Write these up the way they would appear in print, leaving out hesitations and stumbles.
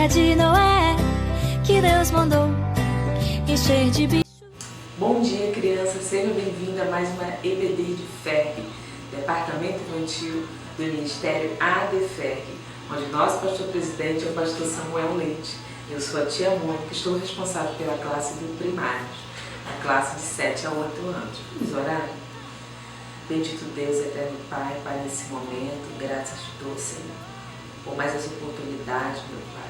arca de Noé que Deus mandou encher de bicho. Bom dia, crianças, seja bem-vinda a mais uma EBD de FERG, Departamento Infantil do Ministério ADFERG, onde nosso pastor-presidente é o pastor Samuel Leite. Eu sou a tia Mônica, estou responsável pela classe de primários, a classe de 7 a 8 anos. Vamos orar? Bendito Deus, eterno Pai, nesse momento, graças te dou, Senhor, por mais essa oportunidade, meu Pai,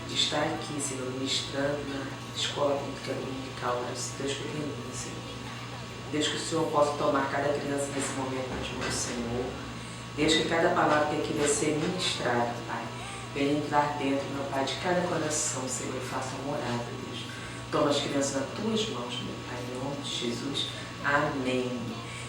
de estar aqui, Senhor, ministrando na escola bíblica dominical para os teus pequeninos, Senhor. Deus, que o Senhor possa tomar cada criança nesse momento nas mãos do Senhor. Deus, que cada palavra que aqui vai ser ministrada, Pai, venha entrar dentro, meu Pai, de cada coração, Senhor, e faça morada, Deus. Toma as crianças nas tuas mãos, meu Pai, em nome de Jesus. Amém.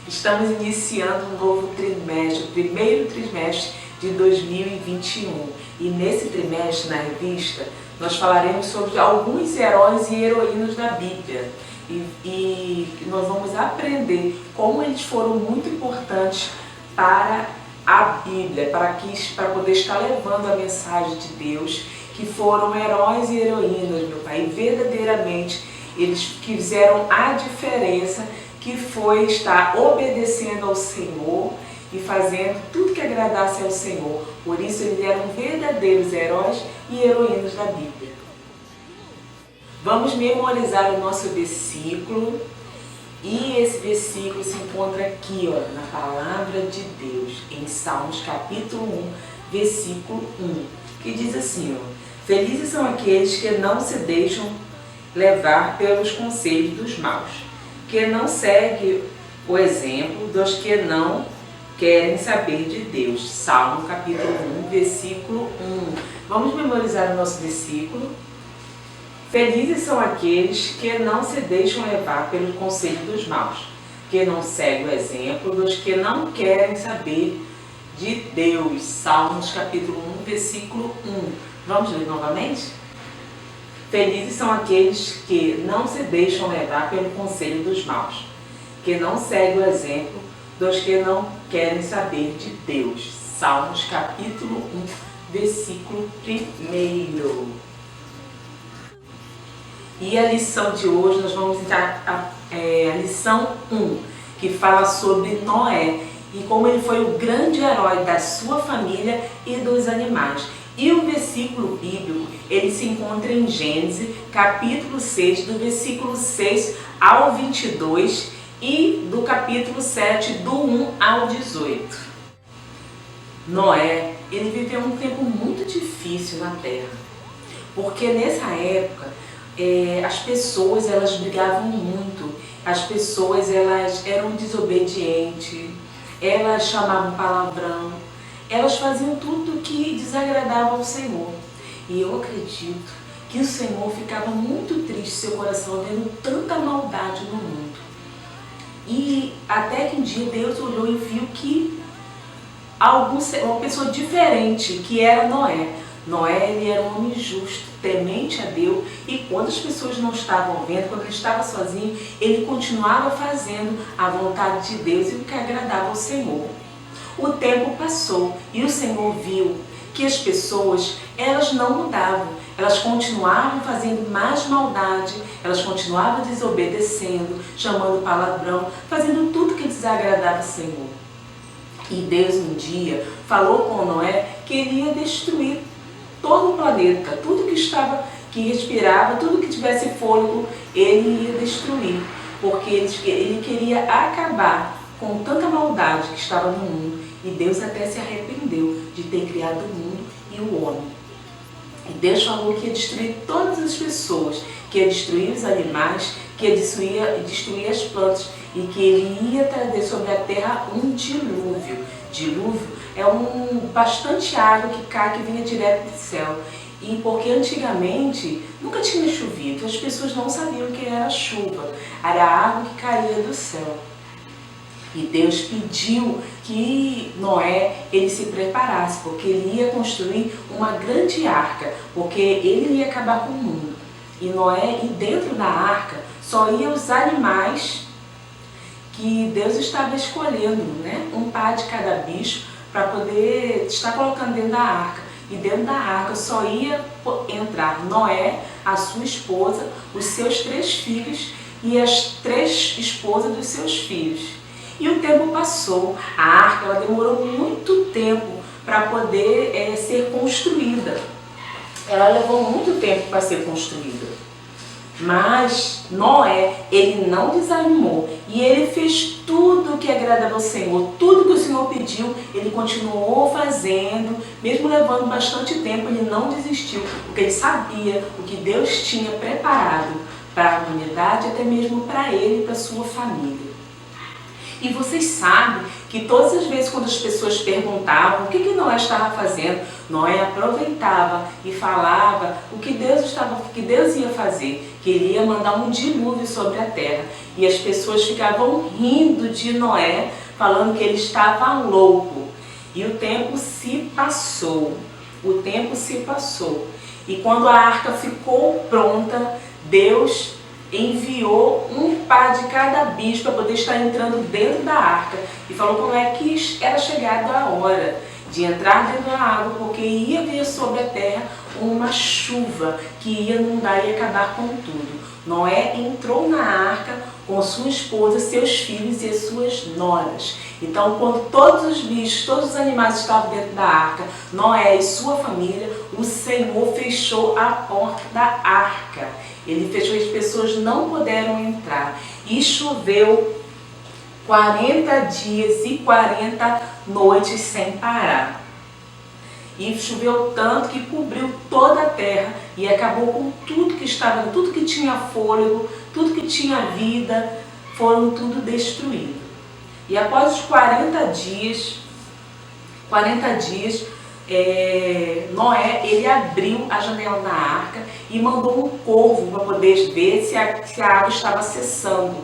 Estamos iniciando um novo trimestre, o primeiro trimestre de 2021. E nesse trimestre, na revista, nós falaremos sobre alguns heróis e heroínas da Bíblia. E nós vamos aprender como eles foram muito importantes para a Bíblia, para poder estar levando a mensagem de Deus, que foram heróis e heroínas, meu Pai. E verdadeiramente eles fizeram a diferença, que foi estar obedecendo ao Senhor e fazendo tudo que agradasse ao Senhor. Por isso eles eram verdadeiros heróis e heroínas da Bíblia. Vamos memorizar o nosso versículo. E esse versículo se encontra aqui, ó, na palavra de Deus, em Salmos capítulo 1, versículo 1, que diz assim, ó: felizes são aqueles que não se deixam levar pelos conselhos dos maus, que não seguem o exemplo dos que não querem saber de Deus. Salmo capítulo 1, versículo 1. Vamos memorizar o nosso versículo. Felizes são aqueles que não se deixam levar pelo conselho dos maus, que não seguem o exemplo dos que não querem saber de Deus. Salmos capítulo 1, versículo 1. Vamos ler novamente? Felizes são aqueles que não se deixam levar pelo conselho dos maus, que não seguem o exemplo dos que não querem saber de Deus. Salmos capítulo 1, versículo 1. E a lição de hoje, nós vamos entrar a lição 1, que fala sobre Noé e como ele foi o grande herói da sua família e dos animais. E o versículo bíblico, ele se encontra em Gênesis, capítulo 6, do versículo 6 ao 22 e do capítulo 7, do 1 ao 18. Noé, ele viveu um tempo muito difícil na terra, porque nessa época as pessoas elas brigavam muito, as pessoas elas eram desobedientes, elas chamavam palavrão, elas faziam tudo que desagradava ao Senhor. E eu acredito que o Senhor ficava muito triste, seu coração, vendo tanta maldade no mundo. E até que um dia Deus olhou e viu que uma pessoa diferente, que era Noé. Noé, ele era um homem justo, temente a Deus, e quando as pessoas não estavam vendo, quando ele estava sozinho, ele continuava fazendo a vontade de Deus e o que agradava ao Senhor. O tempo passou e o Senhor viu que as pessoas, elas não mudavam, elas continuavam fazendo mais maldade, elas continuavam desobedecendo, chamando palavrão, fazendo tudo que desagradava ao Senhor. E Deus um dia falou com Noé que ele ia destruir todo o planeta, tudo que respirava, tudo que tivesse fôlego, ele ia destruir, porque ele queria acabar com tanta maldade que estava no mundo. E Deus até se arrependeu de ter criado o mundo e o homem. E Deus falou que ia destruir todas as pessoas, que ia destruir os animais, que ia destruir as plantas e que ele ia trazer sobre a terra um dilúvio. Dilúvio é bastante água que cai, que vinha direto do céu. E porque antigamente nunca tinha chovido, as pessoas não sabiam o que era chuva, era a água que caía do céu. E Deus pediu que Noé ele se preparasse, porque ele ia construir uma grande arca, porque ele ia acabar com o mundo. E Noé, e dentro da arca, só iam os animais que Deus estava escolhendo, né? Um par de cada bicho para poder estar colocando dentro da arca. e dentro da arca só ia entrar Noé, a sua esposa, os seus 3 filhos e as 3 esposas dos seus filhos. E o tempo passou, a arca ela demorou muito tempo para poder ser construída. Ela levou muito tempo para ser construída. Mas Noé, ele não desanimou e ele fez tudo o que agradava ao Senhor, tudo que o Senhor pediu, ele continuou fazendo, mesmo levando bastante tempo, ele não desistiu, porque ele sabia o que Deus tinha preparado para a humanidade, até mesmo para ele e para a sua família. E vocês sabem que todas as vezes quando as pessoas perguntavam o que Noé estava fazendo, Noé aproveitava e falava o que Deus ia fazer, que ele ia mandar um dilúvio sobre a terra. E as pessoas ficavam rindo de Noé, falando que ele estava louco. E o tempo se passou. E quando a arca ficou pronta, Deus enviou um par de cada bicho para poder estar entrando dentro da arca. E falou como é que era chegada a hora de entrar dentro da água, porque ia vir sobre a terra uma chuva que ia inundar e acabar com tudo. Noé entrou na arca com sua esposa, seus filhos e as suas noras. Então, quando todos os bichos, todos os animais estavam dentro da arca, Noé e sua família, o Senhor fechou a porta da arca. Ele fechou, as pessoas não puderam entrar. E choveu 40 dias e 40 noites sem parar. E choveu tanto que cobriu toda a terra e acabou com tudo que estava, tudo que tinha fôlego, tudo que tinha vida, foram tudo destruído. E após os 40 dias, Noé, ele abriu a janela da arca e mandou um corvo para poder ver se a água estava cessando.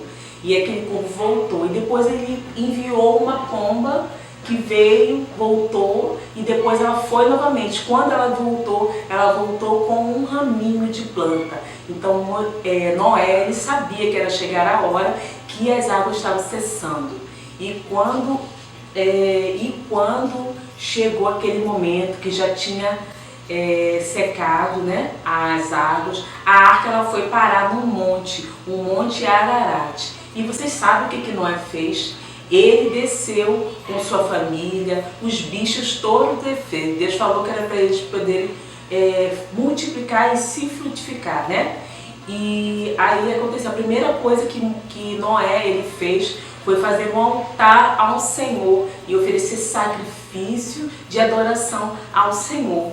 E aquele corvo voltou. E depois ele enviou uma pomba que veio, voltou, e depois ela foi novamente. Quando ela voltou com um raminho de planta. Então Noé, ele sabia que era chegar a hora que as águas estavam cessando. E quando chegou aquele momento que já tinha secado, né, as águas, a arca ela foi parar num monte, o Monte Ararat. E vocês sabem o que Noé fez? Ele desceu com sua família, os bichos todos defeitos. Deus falou que era para eles poderem multiplicar e se frutificar, né? E aí aconteceu, a primeira coisa que Noé ele fez foi fazer um altar ao Senhor e oferecer sacrifício de adoração ao Senhor,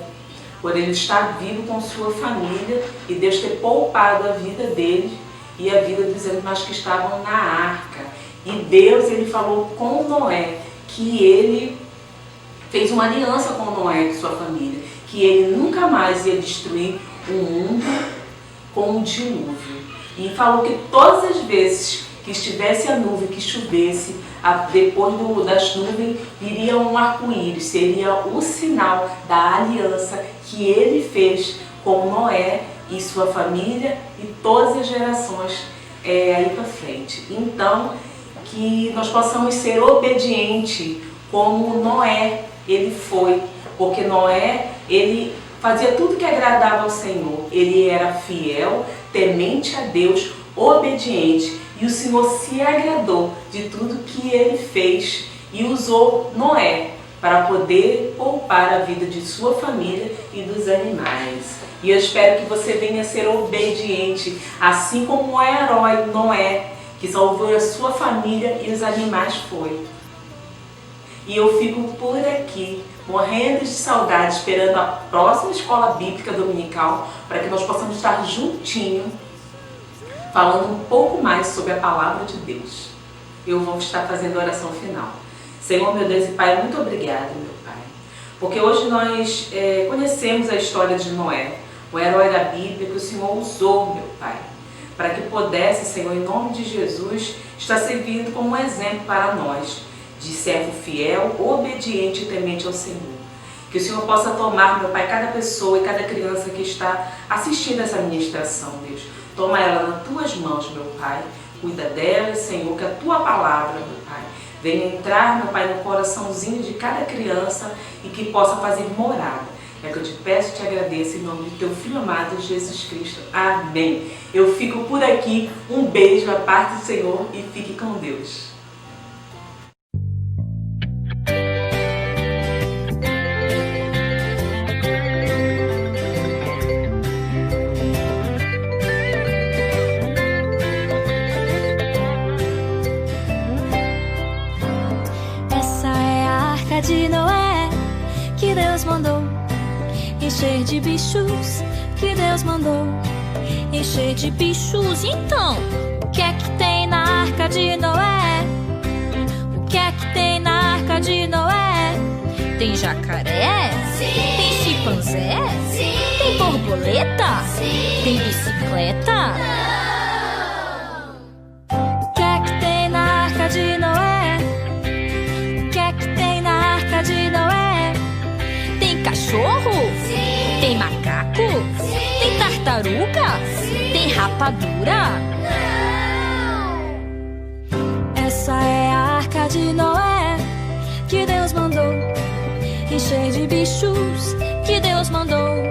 por ele estar vivo com sua família e Deus ter poupado a vida dele e a vida dos animais que estavam na arca. E Deus, ele falou com Noé que ele fez uma aliança com Noé e sua família, que ele nunca mais ia destruir o mundo com um dilúvio. E falou que todas as vezes que estivesse a nuvem, que chovesse, depois das nuvens viria um arco-íris, seria o sinal da aliança que ele fez com Noé e sua família e todas as gerações aí para frente. Então, que nós possamos ser obedientes como Noé ele foi, porque Noé ele fazia tudo que agradava ao Senhor, ele era fiel, temente a Deus, obediente, e o Senhor se agradou de tudo que ele fez e usou Noé para poder poupar a vida de sua família e dos animais. E eu espero que você venha ser obediente, assim como o herói Noé, que salvou a sua família e os animais foi. E eu fico por aqui, morrendo de saudade, esperando a próxima escola bíblica dominical, para que nós possamos estar juntinhos, falando um pouco mais sobre a palavra de Deus. Eu vou estar fazendo a oração final. Senhor, meu Deus e Pai, muito obrigada, meu Pai, porque hoje nós conhecemos a história de Noé, o herói da Bíblia que o Senhor usou, meu Pai, para que pudesse, Senhor, em nome de Jesus, estar servindo como um exemplo para nós, de servo fiel, obediente e temente ao Senhor. Que o Senhor possa tomar, meu Pai, cada pessoa e cada criança que está assistindo essa ministração, Deus. Toma ela nas tuas mãos, meu Pai. Cuida dela, Senhor, que a tua palavra, meu Pai, venha entrar, meu Pai, no coraçãozinho de cada criança e que possa fazer morada. É que eu te peço e te agradeço em nome do teu Filho amado, Jesus Cristo. Amém. Eu fico por aqui. Um beijo, a paz do Senhor e fique com Deus. De Noé, que Deus mandou encher de bichos, que Deus mandou encher de bichos. Então, o que é que tem na arca de Noé? O que é que tem na arca de Noé? Tem jacaré? Sim. Tem chimpanzé? Sim. Tem borboleta? Sim. Tem bicicleta? Não. O que é que tem na arca de Noé? De Noé? Tem cachorro? Sim. Tem macaco? Sim. Tem tartaruga? Sim. Tem rapadura? Não. Essa é a arca de Noé, que Deus mandou encher de bichos, que Deus mandou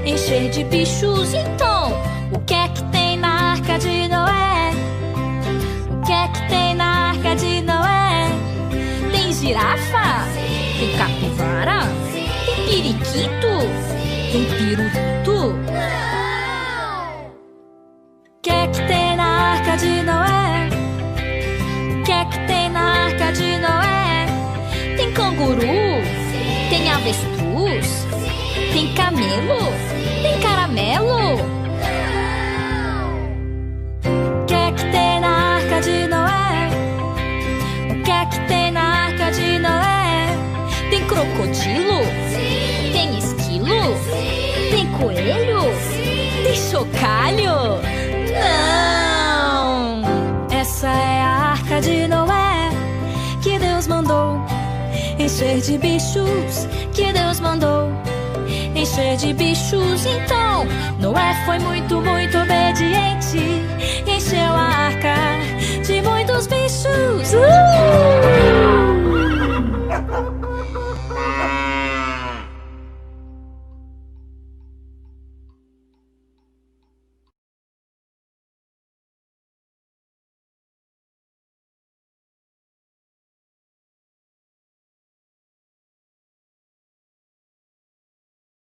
encher de bichos. Então, o que é que tem na arca de Noé? O que é que tem na arca de Noé? Tem girafa? Sim. Tem capivara? Sim. Tem periquito? Sim. Tem pirulito? Não. O que é que tem na arca de Noé? O que é que tem na arca de Noé? Tem canguru? Sim. Tem avestruz? Sim. Tem camelo? Sim. Tem caramelo? Não. O que é que tem na arca de Noé? O que é que tem na arca de Noé? Tem crocodilo? Sim. Tem esquilo? Sim. Tem coelho? Sim. Tem chocalho? Não! Essa é a arca de Noé, que Deus mandou encher de bichos, que Deus mandou encher de bichos. Então, Noé foi muito obediente, encheu a arca de muitos bichos.